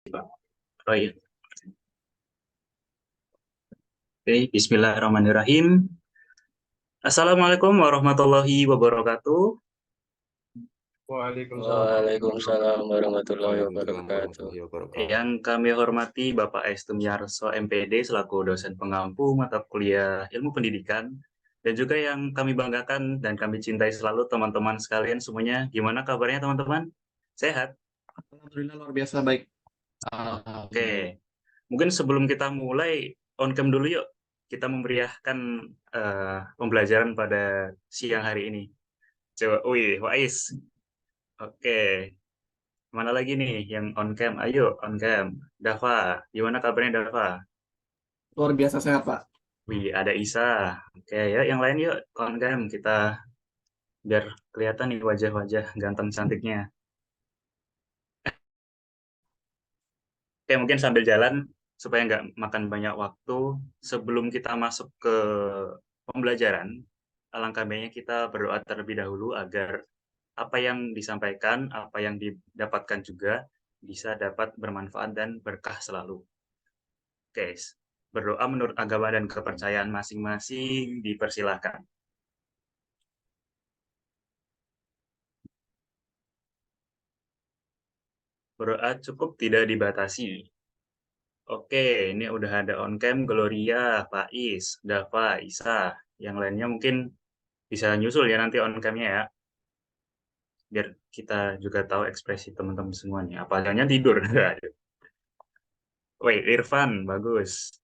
Pak. Oh iya. Oke, Bismillahirrahmanirrahim. Assalamualaikum warahmatullahi wabarakatuh. Waalaikumsalam Waalaikumsalam warahmatullahi Waalaikumsalam wabarakatuh. warahmatullahi wabarakatuh. Yang kami hormati Bapak Estumyarso MPD selaku dosen pengampu mata kuliah Ilmu Pendidikan, dan juga yang kami banggakan dan kami cintai selalu teman-teman sekalian semuanya. Gimana kabarnya teman-teman? Sehat? Alhamdulillah luar biasa baik. Oke. Mungkin sebelum kita mulai on cam dulu yuk. Kita memeriahkan pembelajaran pada siang hari ini. Coba, wih, Wais. Oke. Mana lagi nih yang on cam? Ayo, on cam. Dava, gimana kabarnya Dava? Luar biasa sehat, Pak. Wih, ada Isa. Oke, ya yang lain yuk on cam. Kita biar kelihatan nih wajah-wajah ganteng cantiknya. Oke, mungkin sambil jalan supaya nggak makan banyak waktu. Sebelum kita masuk ke pembelajaran, alangkah baiknya kita berdoa terlebih dahulu agar apa yang disampaikan, apa yang didapatkan juga bisa dapat bermanfaat dan berkah selalu. Guys, berdoa menurut agama dan kepercayaan masing-masing dipersilahkan. Berdoa cukup tidak dibatasi. Oke, ini udah ada on cam Gloria, Faiz, Dava, Isa. Yang lainnya mungkin bisa nyusul ya nanti on cam-nya ya. Biar kita juga tahu ekspresi teman-teman semua nih. Apa jangan tidur? Wait, Irfan, bagus.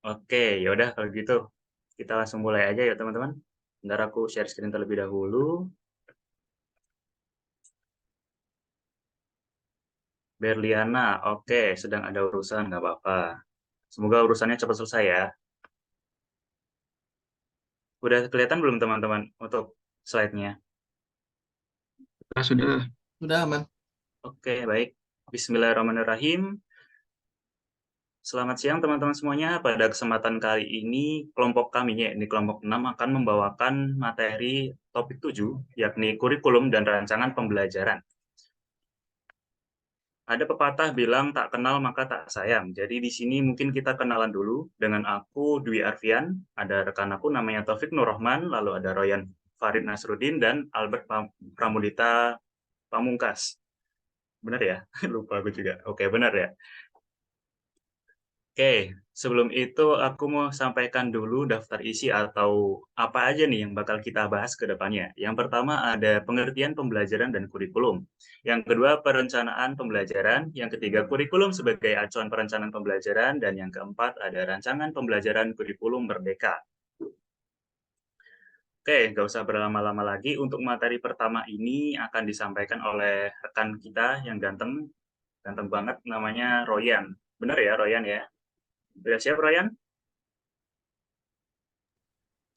Oke, yaudah kalau gitu kita langsung mulai aja ya teman-teman. Bentar aku share screen terlebih dahulu. Berliana, oke, sedang ada urusan, nggak apa-apa. Semoga urusannya cepat selesai ya. Udah kelihatan belum teman-teman untuk slide-nya? Sudah. Sudah aman. Oke, baik. Bismillahirrahmanirrahim. Selamat siang teman-teman semuanya. Pada kesempatan kali ini, kelompok kami, ya, ini kelompok 6, akan membawakan materi topik 7, yakni kurikulum dan rancangan pembelajaran. Ada pepatah bilang tak kenal maka tak sayang. Jadi di sini mungkin kita kenalan dulu dengan aku Dwi Arfian, ada rekan aku namanya Taufik Nurrohman, lalu ada Royan Farid Nasruddin dan Albert Pramudita Pamungkas. Benar ya? Lupa aku juga. Oke, benar ya. Oke, sebelum itu aku mau sampaikan dulu daftar isi atau apa aja nih yang bakal kita bahas ke depannya. Yang pertama ada pengertian pembelajaran dan kurikulum. Yang kedua perencanaan pembelajaran. Yang ketiga kurikulum sebagai acuan perencanaan pembelajaran. Dan yang keempat ada rancangan pembelajaran kurikulum merdeka. Oke, nggak usah berlama-lama lagi. Untuk materi pertama ini akan disampaikan oleh rekan kita yang ganteng. Ganteng banget namanya Royan. Benar ya Royan ya? Sudah siap Royan?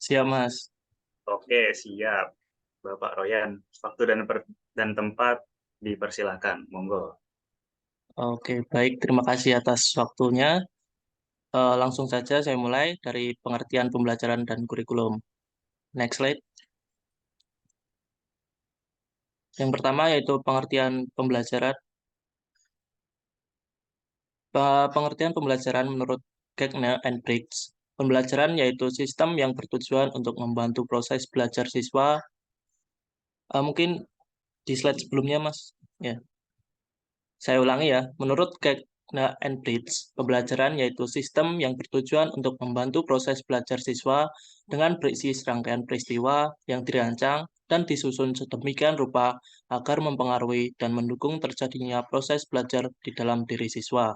Siap, Mas. Oke, siap. Bapak Royan, waktu dan tempat dipersilakan. Monggo. Oke, baik. Terima kasih atas waktunya. Langsung saja saya mulai dari pengertian pembelajaran dan kurikulum. Next slide. Yang pertama yaitu pengertian pembelajaran. Pengertian pembelajaran menurut Gagner and Briggs. Pembelajaran yaitu sistem yang bertujuan untuk membantu proses belajar siswa. Mungkin di slide sebelumnya, Mas. Ya. Saya ulangi ya, menurut Gagner and Briggs, pembelajaran yaitu sistem yang bertujuan untuk membantu proses belajar siswa dengan berisi serangkaian peristiwa yang dirancang dan disusun sedemikian rupa agar mempengaruhi dan mendukung terjadinya proses belajar di dalam diri siswa.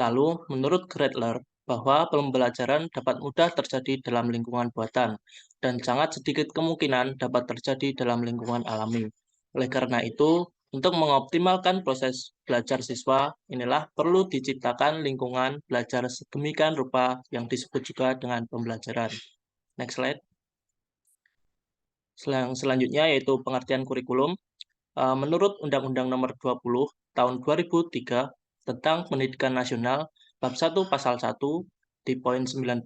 Lalu, menurut Gretler, bahwa pembelajaran dapat mudah terjadi dalam lingkungan buatan dan sangat sedikit kemungkinan dapat terjadi dalam lingkungan alami. Oleh karena itu, untuk mengoptimalkan proses belajar siswa, inilah perlu diciptakan lingkungan belajar sedemikian rupa yang disebut juga dengan pembelajaran. Next slide. Selanjutnya yaitu pengertian kurikulum. Menurut Undang-Undang Nomor 20 Tahun 2003 tentang Pendidikan Nasional, Bab 1 Pasal 1 di poin 19,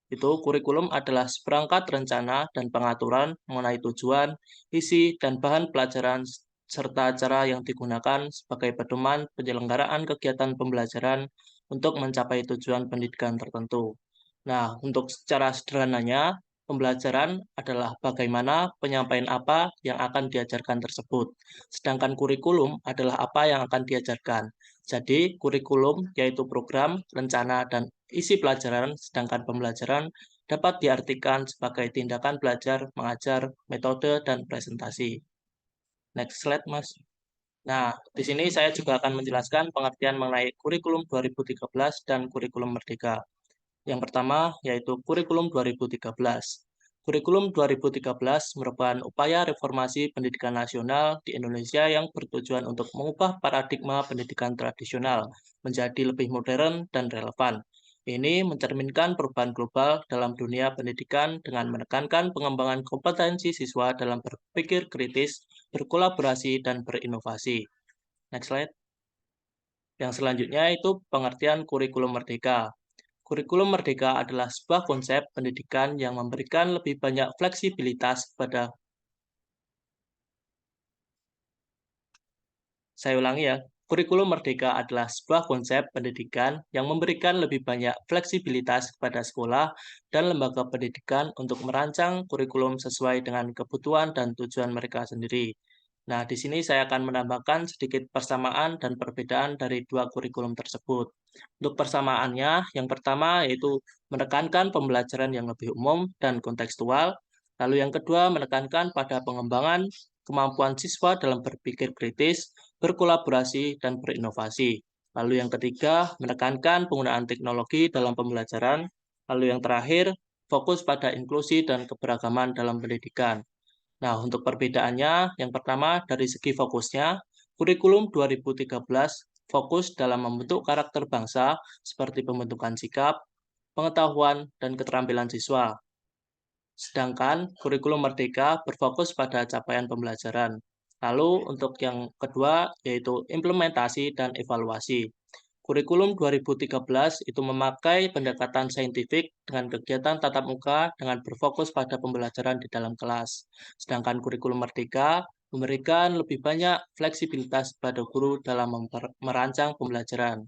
itu kurikulum adalah seperangkat rencana dan pengaturan mengenai tujuan, isi, dan bahan pelajaran serta cara yang digunakan sebagai pedoman penyelenggaraan kegiatan pembelajaran untuk mencapai tujuan pendidikan tertentu. Nah, untuk secara sederhananya, pembelajaran adalah bagaimana penyampaian apa yang akan diajarkan tersebut. Sedangkan kurikulum adalah apa yang akan diajarkan. Jadi, kurikulum yaitu program, rencana, dan isi pelajaran, sedangkan pembelajaran dapat diartikan sebagai tindakan belajar, mengajar, metode, dan presentasi. Next slide, Mas. Nah, di sini saya juga akan menjelaskan pengertian mengenai kurikulum 2013 dan kurikulum Merdeka. Yang pertama yaitu kurikulum 2013. Kurikulum 2013 merupakan upaya reformasi pendidikan nasional di Indonesia yang bertujuan untuk mengubah paradigma pendidikan tradisional menjadi lebih modern dan relevan. Ini mencerminkan perubahan global dalam dunia pendidikan dengan menekankan pengembangan kompetensi siswa dalam berpikir kritis, berkolaborasi, dan berinovasi. Next slide. Yang selanjutnya itu pengertian kurikulum merdeka. Kurikulum merdeka adalah sebuah konsep pendidikan yang memberikan lebih banyak fleksibilitas kepada, saya ulangi ya, kurikulum merdeka adalah sebuah konsep pendidikan yang memberikan lebih banyak fleksibilitas kepada sekolah dan lembaga pendidikan untuk merancang kurikulum sesuai dengan kebutuhan dan tujuan mereka sendiri. Nah, di sini saya akan menambahkan sedikit persamaan dan perbedaan dari dua kurikulum tersebut. Untuk persamaannya, yang pertama yaitu menekankan pembelajaran yang lebih umum dan kontekstual, lalu yang kedua menekankan pada pengembangan kemampuan siswa dalam berpikir kritis, berkolaborasi, dan berinovasi. Lalu yang ketiga, menekankan penggunaan teknologi dalam pembelajaran. Lalu yang terakhir, fokus pada inklusi dan keberagaman dalam pendidikan. Nah, untuk perbedaannya, yang pertama dari segi fokusnya, kurikulum 2013 fokus dalam membentuk karakter bangsa seperti pembentukan sikap, pengetahuan, dan keterampilan siswa. Sedangkan kurikulum merdeka berfokus pada capaian pembelajaran. Lalu untuk yang kedua yaitu implementasi dan evaluasi. Kurikulum 2013 itu memakai pendekatan saintifik dengan kegiatan tatap muka dengan berfokus pada pembelajaran di dalam kelas. Sedangkan kurikulum merdeka memberikan lebih banyak fleksibilitas pada guru dalam merancang pembelajaran.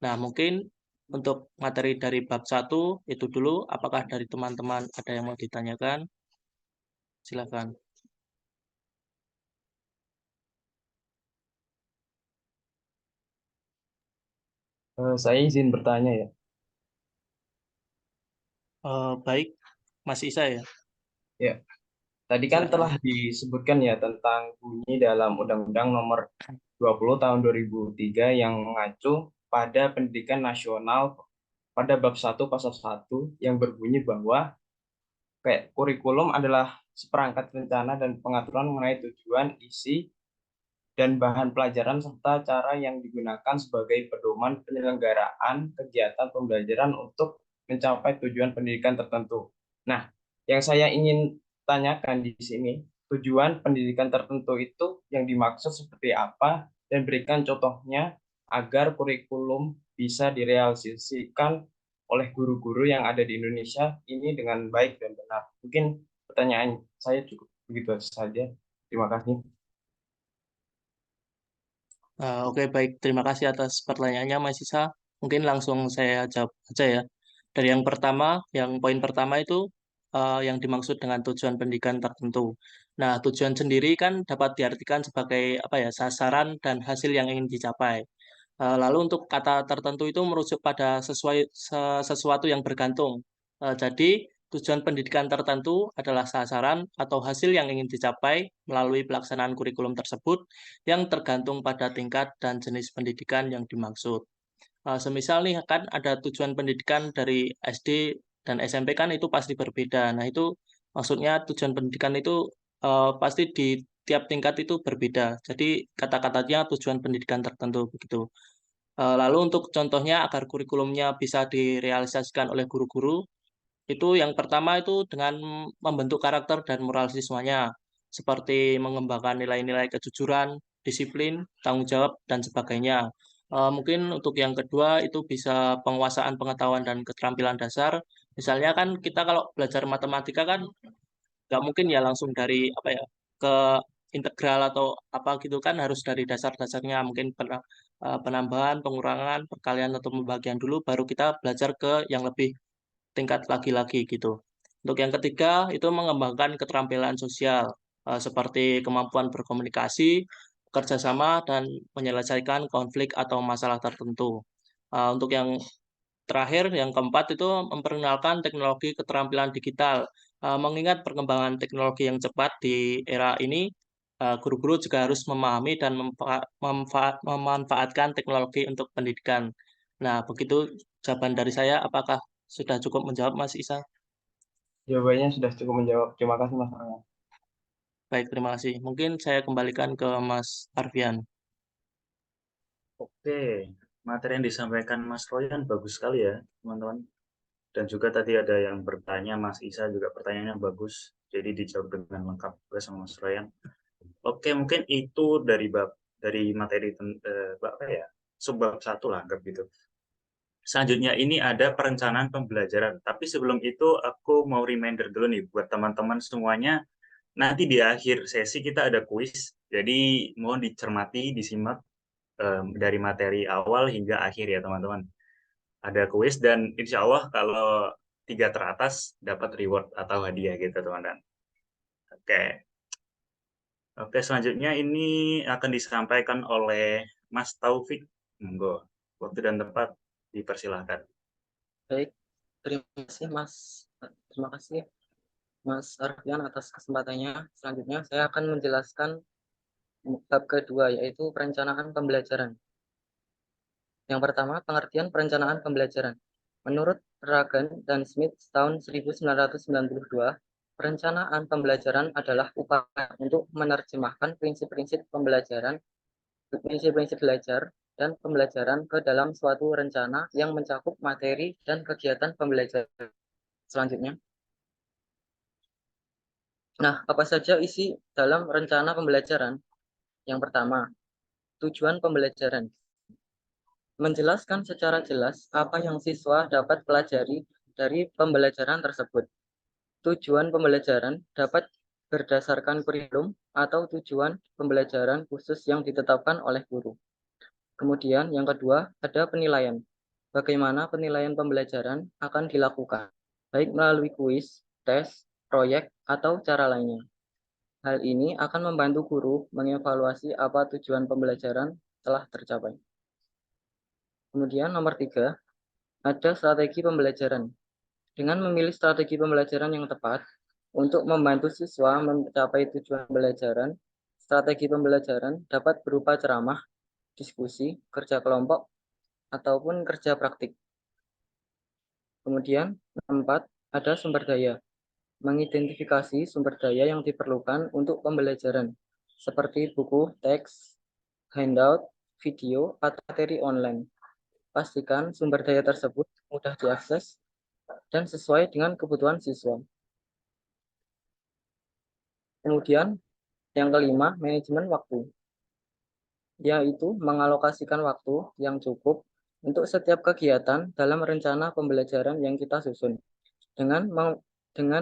Nah, mungkin untuk materi dari bab 1 itu dulu. Apakah dari teman-teman ada yang mau ditanyakan? Silakan. Saya izin bertanya ya. Baik, Mas Isa ya. Ya, tadi kan Silakan. telah disebutkan ya tentang bunyi dalam Undang-Undang Nomor 20 Tahun 2003 yang mengacu pada pendidikan nasional pada bab 1 pasal 1 yang berbunyi bahwa kayak kurikulum adalah seperangkat rencana dan pengaturan mengenai tujuan, isi, dan bahan pelajaran serta cara yang digunakan sebagai pedoman penyelenggaraan kegiatan pembelajaran untuk mencapai tujuan pendidikan tertentu. Nah, yang saya ingin tanyakan di sini, tujuan pendidikan tertentu itu yang dimaksud seperti apa dan berikan contohnya agar kurikulum bisa direalisasikan oleh guru-guru yang ada di Indonesia ini dengan baik dan benar. Mungkin pertanyaan saya cukup begitu saja. Terima kasih. Oke, baik. Terima kasih atas pertanyaannya, Mas Isa. Mungkin langsung saya jawab aja ya. Dari yang pertama, yang poin pertama itu yang dimaksud dengan tujuan pendidikan tertentu. Nah, tujuan sendiri kan dapat diartikan sebagai apa ya, sasaran dan hasil yang ingin dicapai. Lalu untuk kata tertentu itu merujuk pada sesuatu yang bergantung. Jadi, tujuan pendidikan tertentu adalah sasaran atau hasil yang ingin dicapai melalui pelaksanaan kurikulum tersebut yang tergantung pada tingkat dan jenis pendidikan yang dimaksud. Semisal nih kan ada tujuan pendidikan dari SD dan SMP kan itu pasti berbeda. Nah, itu maksudnya tujuan pendidikan itu pasti di tiap tingkat itu berbeda. Jadi kata-katanya tujuan pendidikan tertentu begitu. Lalu untuk contohnya agar kurikulumnya bisa direalisasikan oleh guru-guru, itu yang pertama itu dengan membentuk karakter dan moral siswanya, seperti mengembangkan nilai-nilai kejujuran, disiplin, tanggung jawab, dan sebagainya. Mungkin untuk yang kedua itu bisa penguasaan pengetahuan dan keterampilan dasar. Misalnya kan kita kalau belajar matematika kan nggak mungkin ya langsung dari apa ya ke integral atau apa gitu kan harus dari dasar-dasarnya, mungkin penambahan, pengurangan, perkalian atau pembagian dulu, baru kita belajar ke yang lebih tingkat lagi-lagi gitu. Untuk yang ketiga itu mengembangkan keterampilan sosial seperti kemampuan berkomunikasi, kerjasama, dan menyelesaikan konflik atau masalah tertentu. Untuk yang terakhir, yang keempat itu memperkenalkan teknologi keterampilan digital. Mengingat perkembangan teknologi yang cepat di era ini, guru-guru juga harus memahami dan memanfaatkan teknologi untuk pendidikan. Nah, begitu jawaban dari saya. Apakah sudah cukup menjawab, Mas Isa? Jawabannya sudah cukup menjawab. Terima kasih Mas Arya. Baik, terima kasih. Mungkin saya kembalikan ke Mas Arfian. Oke, materi yang disampaikan Mas Royan bagus sekali ya, teman-teman. Dan juga tadi ada yang bertanya, Mas Isa juga pertanyaannya bagus. Jadi dijawab dengan lengkap juga sama Mas Royan. Oke, mungkin itu dari materi apa ya, subbab 1 lah, anggap gitu. Selanjutnya ini ada perencanaan pembelajaran. Tapi sebelum itu aku mau reminder dulu nih buat teman-teman semuanya. Nanti di akhir sesi kita ada kuis. Jadi mohon dicermati, disimak dari materi awal hingga akhir ya teman-teman. Ada kuis dan insya Allah kalau 3 teratas dapat reward atau hadiah gitu teman-teman. Oke. Oke, selanjutnya ini akan disampaikan oleh Mas Taufik. Monggo, waktu dan tempat dipersilahkan. Baik, terima kasih Mas Arfian atas kesempatannya. Selanjutnya saya akan menjelaskan bab kedua, yaitu perencanaan pembelajaran. Yang pertama, pengertian perencanaan pembelajaran. Menurut Ragan dan Smith tahun 1992, perencanaan pembelajaran adalah upaya untuk menerjemahkan prinsip-prinsip pembelajaran, prinsip-prinsip belajar, dan pembelajaran ke dalam suatu rencana yang mencakup materi dan kegiatan pembelajaran. Selanjutnya, nah, apa saja isi dalam rencana pembelajaran? Yang pertama, tujuan pembelajaran. Menjelaskan secara jelas apa yang siswa dapat pelajari dari pembelajaran tersebut. Tujuan pembelajaran dapat berdasarkan kurikulum atau tujuan pembelajaran khusus yang ditetapkan oleh guru. Kemudian yang kedua, ada penilaian. Bagaimana penilaian pembelajaran akan dilakukan, baik melalui kuis, tes, proyek, atau cara lainnya. Hal ini akan membantu guru mengevaluasi apa tujuan pembelajaran telah tercapai. Kemudian nomor 3, ada strategi pembelajaran. Dengan memilih strategi pembelajaran yang tepat untuk membantu siswa mencapai tujuan pembelajaran, strategi pembelajaran dapat berupa ceramah, diskusi, kerja kelompok, ataupun kerja praktik. Kemudian 4, ada sumber daya. Mengidentifikasi sumber daya yang diperlukan untuk pembelajaran, seperti buku, teks, handout, video, atau materi online. Pastikan sumber daya tersebut mudah diakses dan sesuai dengan kebutuhan siswa. Kemudian, yang kelima, manajemen waktu, yaitu mengalokasikan waktu yang cukup untuk setiap kegiatan dalam rencana pembelajaran yang kita susun, dengan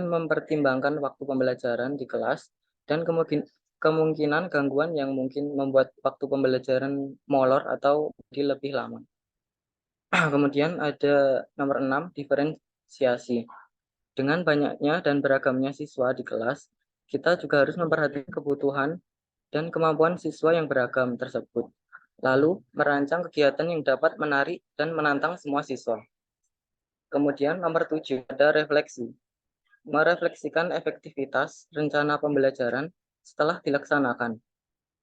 mempertimbangkan waktu pembelajaran di kelas dan kemungkinan gangguan yang mungkin membuat waktu pembelajaran molor atau lebih lama. Kemudian ada nomor 6, diferensiasi. Dengan banyaknya dan beragamnya siswa di kelas, kita juga harus memperhatikan kebutuhan dan kemampuan siswa yang beragam tersebut. Lalu, merancang kegiatan yang dapat menarik dan menantang semua siswa. Kemudian nomor 7, ada refleksi. Merefleksikan efektivitas rencana pembelajaran setelah dilaksanakan.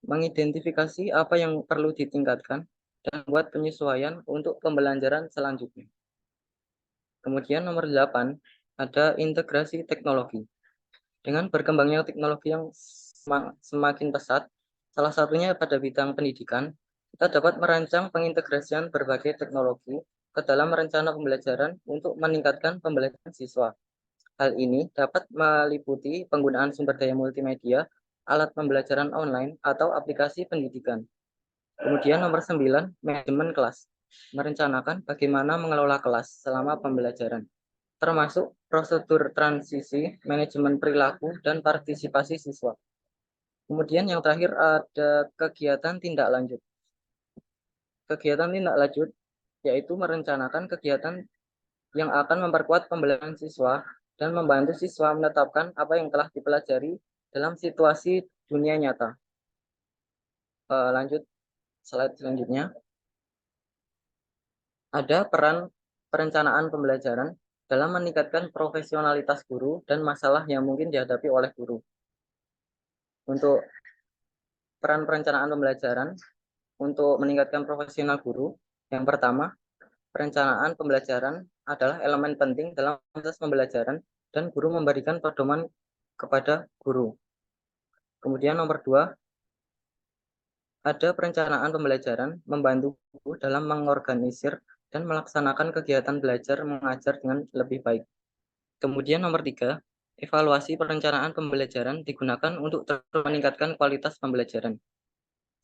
Mengidentifikasi apa yang perlu ditingkatkan dan membuat penyesuaian untuk pembelajaran selanjutnya. Kemudian nomor 8, ada integrasi teknologi. Dengan berkembangnya teknologi yang semakin pesat, salah satunya pada bidang pendidikan, kita dapat merancang pengintegrasian berbagai teknologi ke dalam rencana pembelajaran untuk meningkatkan pembelajaran siswa. Hal ini dapat meliputi penggunaan sumber daya multimedia, alat pembelajaran online, atau aplikasi pendidikan. Kemudian nomor 9, manajemen kelas. Merencanakan bagaimana mengelola kelas selama pembelajaran, termasuk prosedur transisi, manajemen perilaku, dan partisipasi siswa. Kemudian yang terakhir ada kegiatan tindak lanjut. Kegiatan tindak lanjut yaitu merencanakan kegiatan yang akan memperkuat pembelajaran siswa dan membantu siswa menetapkan apa yang telah dipelajari dalam situasi dunia nyata. Lanjut slide selanjutnya. Ada peran perencanaan pembelajaran dalam meningkatkan profesionalitas guru dan masalah yang mungkin dihadapi oleh guru. Untuk peran perencanaan pembelajaran untuk meningkatkan profesional guru, yang pertama, perencanaan pembelajaran adalah elemen penting dalam proses pembelajaran dan guru memberikan pedoman kepada guru. Kemudian nomor 2, ada perencanaan pembelajaran membantu guru dalam mengorganisir dan melaksanakan kegiatan belajar mengajar dengan lebih baik. Kemudian nomor 3, evaluasi perencanaan pembelajaran digunakan untuk meningkatkan kualitas pembelajaran.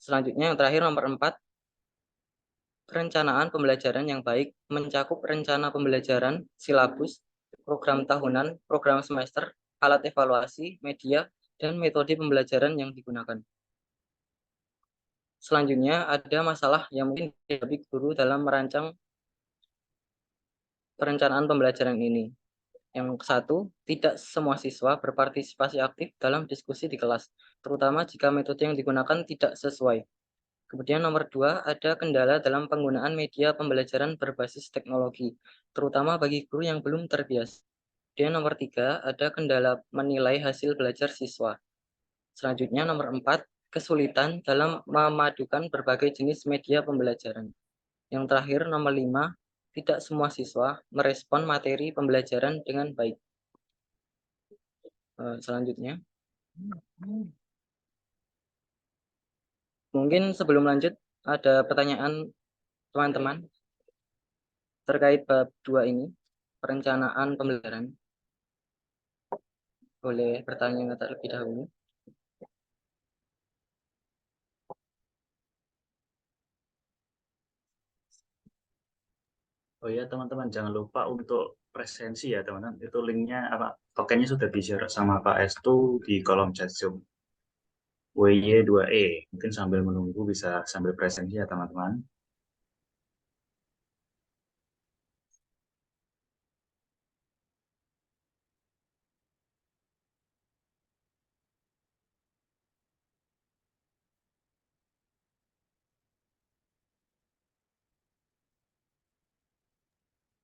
Selanjutnya yang terakhir nomor 4, perencanaan pembelajaran yang baik mencakup rencana pembelajaran, silabus, program tahunan, program semester, alat evaluasi, media, dan metode pembelajaran yang digunakan. Selanjutnya ada masalah yang mungkin dihadapi guru dalam merancang perencanaan pembelajaran ini. Yang satu, tidak semua siswa berpartisipasi aktif dalam diskusi di kelas, terutama jika metode yang digunakan tidak sesuai. Kemudian nomor 2, ada kendala dalam penggunaan media pembelajaran berbasis teknologi, terutama bagi guru yang belum terbiasa. Kemudian nomor 3, ada kendala menilai hasil belajar siswa. Selanjutnya nomor 4, kesulitan dalam memadukan berbagai jenis media pembelajaran. Yang terakhir nomor 5, tidak semua siswa merespon materi pembelajaran dengan baik. Selanjutnya, mungkin sebelum lanjut ada pertanyaan teman-teman terkait bab 2 ini, perencanaan pembelajaran. Boleh bertanya terlebih dahulu. Oh ya teman-teman, jangan lupa untuk presensi ya teman-teman. Itu linknya apa? Tokennya sudah di-share sama Pak Estu di kolom chat Zoom. WY2E. Mungkin sambil menunggu bisa sambil presensi ya teman-teman.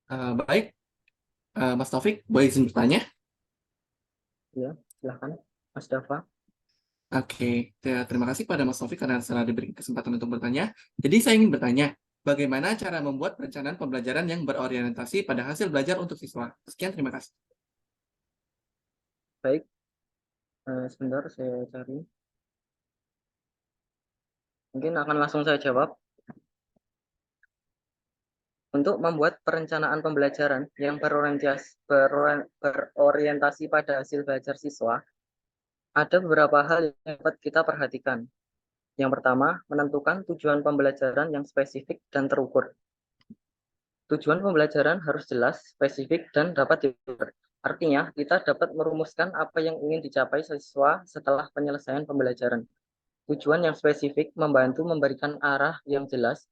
Baik, Mas Taufik, boleh izin bertanya? Ya, silahkan Mas Dava. Oke, terima kasih pada Mas Taufik karena telah diberi kesempatan untuk bertanya. Jadi saya ingin bertanya, bagaimana cara membuat perencanaan pembelajaran yang berorientasi pada hasil belajar untuk siswa? Sekian, terima kasih. Baik, sebentar saya cari. Mungkin akan langsung saya jawab. Untuk membuat perencanaan pembelajaran yang berorientasi pada hasil belajar siswa, ada beberapa hal yang dapat kita perhatikan. Yang pertama, menentukan tujuan pembelajaran yang spesifik dan terukur. Tujuan pembelajaran harus jelas, spesifik, dan dapat diukur. Artinya, kita dapat merumuskan apa yang ingin dicapai siswa setelah penyelesaian pembelajaran. Tujuan yang spesifik membantu memberikan arah yang jelas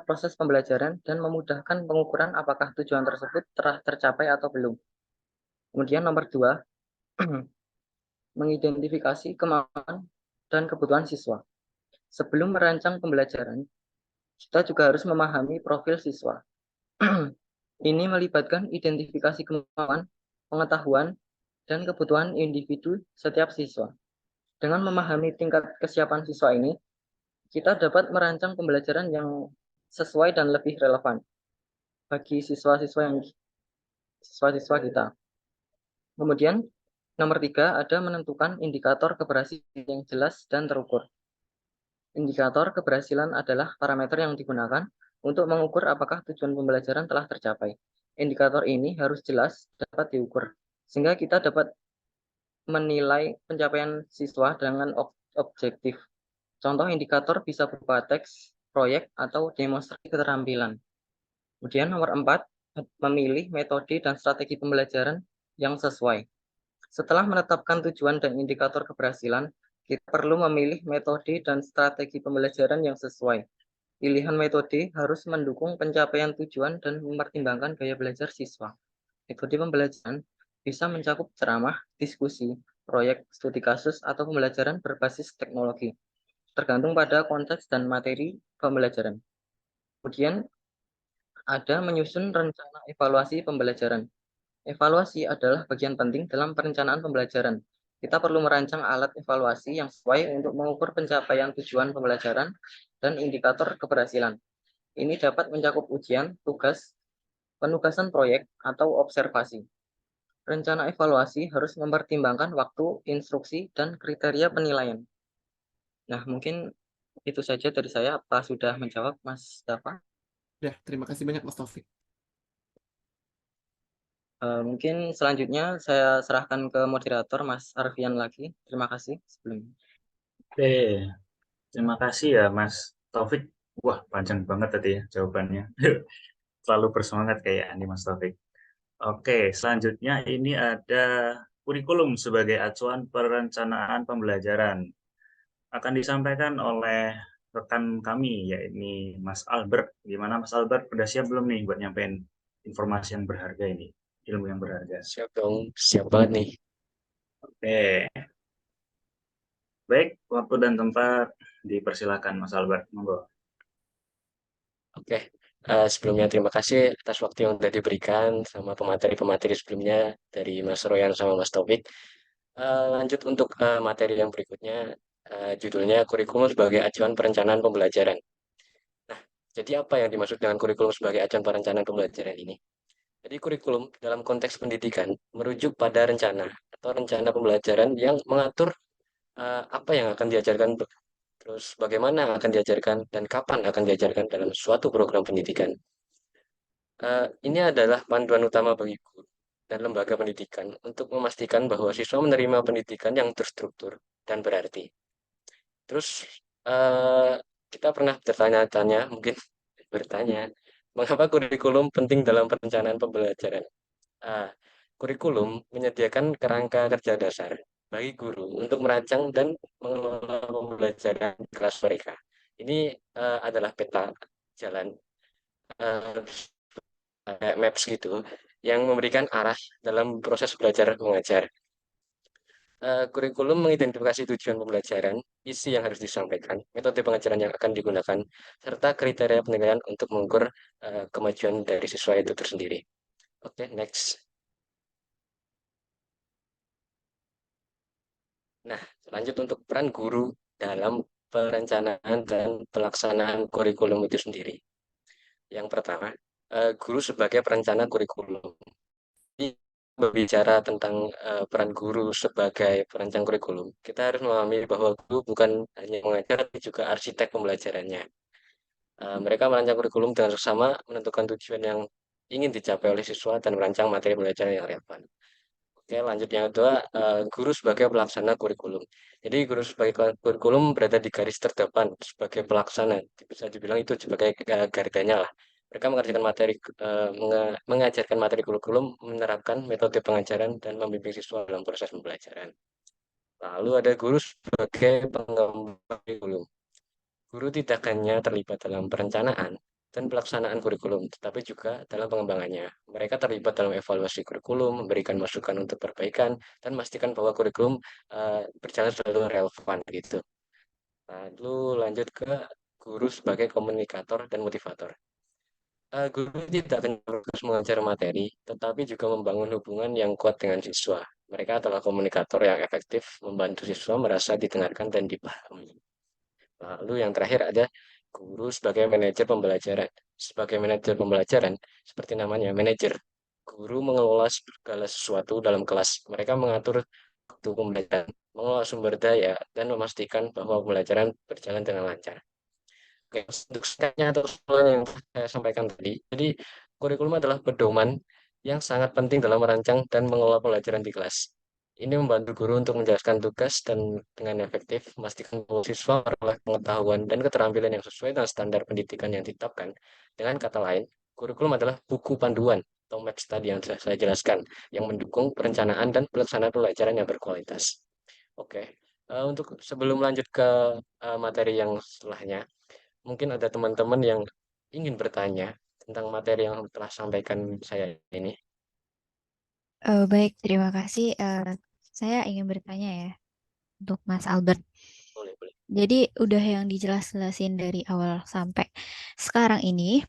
proses pembelajaran dan memudahkan pengukuran apakah tujuan tersebut telah tercapai atau belum. Kemudian nomor 2, mengidentifikasi kemampuan dan kebutuhan siswa. Sebelum merancang pembelajaran, kita juga harus memahami profil siswa. Ini melibatkan identifikasi kemampuan, pengetahuan, dan kebutuhan individu setiap siswa. Dengan memahami tingkat kesiapan siswa ini, kita dapat merancang pembelajaran yang sesuai dan lebih relevan bagi siswa-siswa kita. Kemudian nomor 3, ada menentukan indikator keberhasilan yang jelas dan terukur. Indikator keberhasilan adalah parameter yang digunakan untuk mengukur apakah tujuan pembelajaran telah tercapai. Indikator ini harus jelas dapat diukur, sehingga kita dapat menilai pencapaian siswa dengan objektif. Contoh indikator bisa berupa teks, proyek, atau demonstrasi keterampilan. Kemudian nomor 4, memilih metode dan strategi pembelajaran yang sesuai. Setelah menetapkan tujuan dan indikator keberhasilan, Kita perlu memilih metode dan strategi pembelajaran yang sesuai. Pilihan metode harus mendukung pencapaian tujuan dan mempertimbangkan gaya belajar siswa. Metode pembelajaran bisa mencakup ceramah, diskusi, proyek, studi kasus, atau pembelajaran berbasis teknologi, tergantung pada konteks dan materi pembelajaran. Kemudian ada menyusun rencana evaluasi pembelajaran. Evaluasi adalah bagian penting dalam perencanaan pembelajaran. Kita perlu merancang alat evaluasi yang sesuai untuk mengukur pencapaian tujuan pembelajaran dan indikator keberhasilan. Ini dapat mencakup ujian, tugas, penugasan proyek, atau observasi. Rencana evaluasi harus mempertimbangkan waktu, instruksi, dan kriteria penilaian. Nah, mungkin itu saja dari saya. Apa sudah menjawab, Mas Dafa? Ya, terima kasih banyak Mas Taufik. Mungkin selanjutnya saya serahkan ke moderator Mas Arfian lagi. Terima kasih sebelumnya. Oke, terima kasih ya Mas Taufik. Wah, panjang banget tadi ya jawabannya. Terlalu bersemangat kayaknya Mas Taufik. Oke, selanjutnya ini ada kurikulum sebagai acuan perencanaan pembelajaran. Akan disampaikan oleh rekan kami, yaitu Mas Albert. Gimana Mas Albert, udah siap belum nih buat nyampein informasi yang berharga ini, ilmu yang berharga? Siap dong, siap banget nih. Oke, baik, waktu dan tempat dipersilakan Mas Albert, monggo. Oke, sebelumnya terima kasih atas waktu yang sudah diberikan sama pemateri-pemateri sebelumnya dari Mas Royan sama Mas Taufik. Lanjut untuk materi yang berikutnya, judulnya kurikulum sebagai acuan perencanaan pembelajaran. Nah, jadi apa yang dimaksud dengan kurikulum sebagai acuan perencanaan pembelajaran ini? Jadi kurikulum dalam konteks pendidikan merujuk pada rencana atau rencana pembelajaran yang mengatur apa yang akan diajarkan, terus bagaimana akan diajarkan, dan kapan akan diajarkan dalam suatu program pendidikan. Ini adalah panduan utama bagi guru dan lembaga pendidikan untuk memastikan bahwa siswa menerima pendidikan yang terstruktur dan berarti. Terus eh, kita pernah bertanya-tanya, mungkin bertanya, mengapa kurikulum penting dalam perencanaan pembelajaran? Ah, Kurikulum menyediakan kerangka kerja dasar bagi guru untuk merancang dan mengelola pembelajaran di kelas mereka. Ini adalah peta jalan, eh, kayak maps gitu, yang memberikan arah dalam proses belajar mengajar. Kurikulum mengidentifikasi tujuan pembelajaran, isi yang harus disampaikan, metode pengajaran yang akan digunakan, serta kriteria penilaian untuk mengukur kemajuan dari siswa itu tersendiri. Oke, next. Nah, lanjut untuk peran guru dalam perencanaan dan pelaksanaan kurikulum itu sendiri. Yang pertama, guru sebagai perencana kurikulum. Ini berbicara tentang peran guru sebagai perancang kurikulum. Kita harus memahami bahwa guru bukan hanya mengajar, tapi juga arsitek pembelajarannya. Mereka merancang kurikulum dengan seksama, menentukan tujuan yang ingin dicapai oleh siswa, dan merancang materi pembelajaran yang relevan. Oke, lanjut yang kedua, guru sebagai pelaksana kurikulum. Jadi guru sebagai kurikulum berada di garis terdepan sebagai pelaksana. Bisa dibilang itu sebagai garganya lah. Mereka mengajarkan mengajarkan materi kurikulum, menerapkan metode pengajaran, dan membimbing siswa dalam proses pembelajaran. Lalu ada guru sebagai pengembang kurikulum. Guru tidak hanya terlibat dalam perencanaan dan pelaksanaan kurikulum, tetapi juga dalam pengembangannya. Mereka terlibat dalam evaluasi kurikulum, memberikan masukan untuk perbaikan, dan memastikan bahwa kurikulum berjalan selalu relevan gitu. Lalu lanjut ke guru sebagai komunikator dan motivator. Guru tidak hanya fokus mengajar materi, tetapi juga membangun hubungan yang kuat dengan siswa. Mereka adalah komunikator yang efektif, membantu siswa merasa didengarkan dan dipahami. Lalu yang terakhir ada guru sebagai manajer pembelajaran. Sebagai manajer pembelajaran, seperti namanya, manajer. Guru mengelola segala sesuatu dalam kelas. Mereka mengatur waktu pembelajaran, mengelola sumber daya, dan memastikan bahwa pembelajaran berjalan dengan lancar. Oke, untuk singkatnya atau kesimpulan yang saya sampaikan tadi, jadi kurikulum adalah pedoman yang sangat penting dalam merancang dan mengelola pembelajaran di kelas. Ini membantu guru untuk menjelaskan tugas dan dengan efektif memastikan bahwa siswa memperoleh pengetahuan dan keterampilan yang sesuai dengan standar pendidikan yang ditetapkan. Dengan kata lain, kurikulum adalah buku panduan atau maps tadi yang sudah saya jelaskan, yang mendukung perencanaan dan pelaksanaan pembelajaran yang berkualitas. Oke, Untuk sebelum lanjut ke materi yang setelahnya, mungkin ada teman-teman yang ingin bertanya tentang materi yang telah sampaikan saya ini. Baik, terima kasih. Saya ingin bertanya ya untuk Mas Albert. Boleh, boleh. Jadi udah yang dijelas-jelasin dari awal sampai sekarang ini.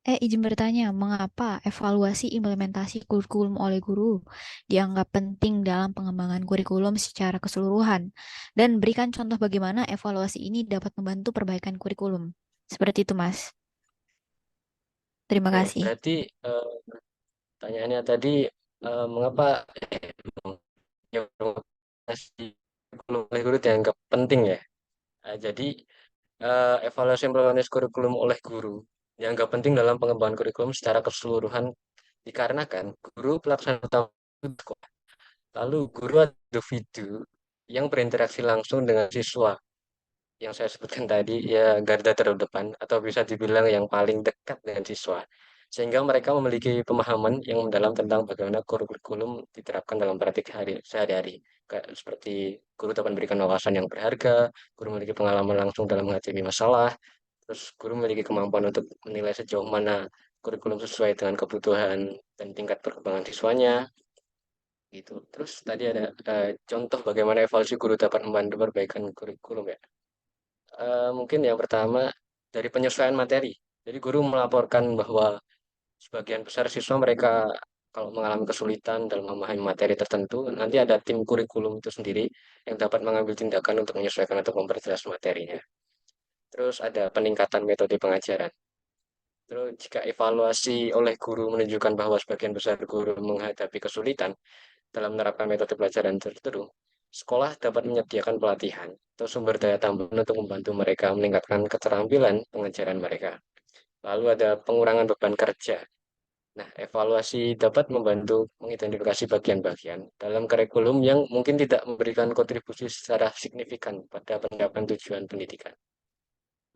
eh izin bertanya, mengapa evaluasi implementasi kurikulum oleh guru dianggap penting dalam pengembangan kurikulum secara keseluruhan? Dan berikan contoh bagaimana evaluasi ini dapat membantu perbaikan kurikulum. Seperti itu, Mas. Terima Oke, kasih. berarti pertanyaannya tadi mengapa evaluasi kurikulum oleh guru dianggap penting ya? Jadi evaluasi implementasi kurikulum oleh guru dianggap penting dalam pengembangan kurikulum secara keseluruhan dikarenakan guru pelaksana utama sekolah. Lalu guru adalah individu yang berinteraksi langsung dengan siswa yang saya sebutkan tadi ya garda terdepan atau bisa dibilang yang paling dekat dengan siswa. Sehingga mereka memiliki pemahaman yang mendalam tentang bagaimana kurikulum diterapkan dalam praktik sehari-hari. Seperti guru dapat memberikan wawasan yang berharga, guru memiliki pengalaman langsung dalam menghadapi masalah, terus guru memiliki kemampuan untuk menilai sejauh mana kurikulum sesuai dengan kebutuhan dan tingkat perkembangan siswanya, gitu. Terus tadi ada contoh bagaimana evaluasi guru dapat membantu perbaikan kurikulum ya. Mungkin yang pertama dari penyesuaian materi. Jadi guru melaporkan bahwa sebagian besar siswa mereka kalau mengalami kesulitan dalam memahami materi tertentu, nanti ada tim kurikulum itu sendiri yang dapat mengambil tindakan untuk menyesuaikan atau memperjelas materinya. Terus ada peningkatan metode pengajaran. Terus jika evaluasi oleh guru menunjukkan bahwa sebagian besar guru menghadapi kesulitan dalam menerapkan metode pelajaran tertentu, sekolah dapat menyediakan pelatihan atau sumber daya tambahan untuk membantu mereka meningkatkan keterampilan pengajaran mereka. Lalu ada pengurangan beban kerja. Nah, evaluasi dapat membantu mengidentifikasi bagian-bagian dalam kurikulum yang mungkin tidak memberikan kontribusi secara signifikan pada pendapat tujuan pendidikan.